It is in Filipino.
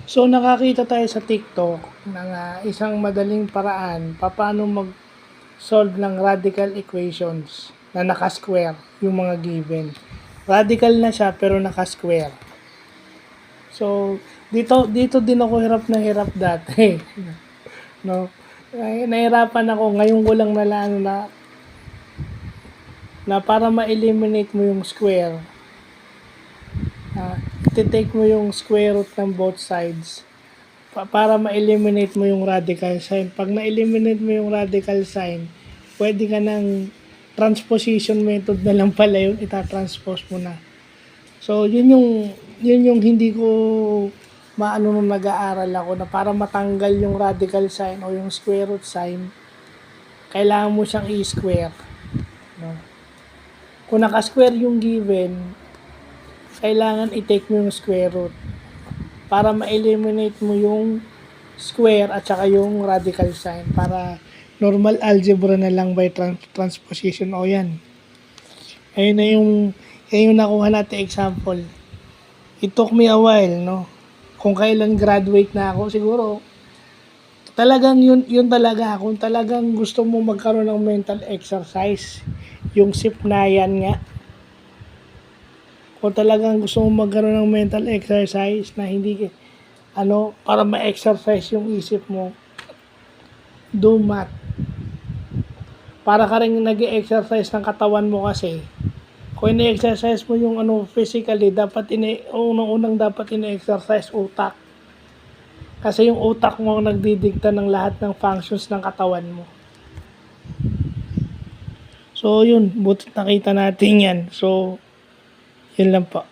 So nakakita tayo sa TikTok ng isang madaling paraan paano mag-solve ng radical equations na naka-square yung mga given. Radical na siya pero naka-square. So dito din ako hirap dati. No? Nahirapan ako, ngayon ko lang nalaan na para ma-eliminate mo yung square, i-take mo yung square root ng both sides para ma-eliminate mo yung radical sign. Pag na-eliminate mo yung radical sign, pwede ka ng transposition method na lang pala yun, itatranspose mo na. So, yun yung hindi ko maano nung nag-aaral ako, na para matanggal yung radical sign o yung square root sign, kailangan mo siyang i-square. No? Kung naka-square yung given, kailangan i-take mo yung square root para ma-eliminate mo yung square at saka yung radical sign, para normal algebra na lang by transposition. O yan. Ayun yung nakuha natin example. It took me a while, no? Kung kailan graduate na ako, siguro talagang yun talaga. Kung talagang gusto mo magkaroon ng mental exercise, yung sipnayan nga. Kung talagang gusto mo magkaroon ng mental exercise na hindi para ma-exercise yung isip mo, do math. Para ka rin nag-exercise ng katawan mo, kasi kung ini-exercise mo yung physically, dapat unang dapat ini-exercise utak. Kasi yung utak mo ang nagdidikta ng lahat ng functions ng katawan mo. So yun, buti nakita natin yan. So yun lang po.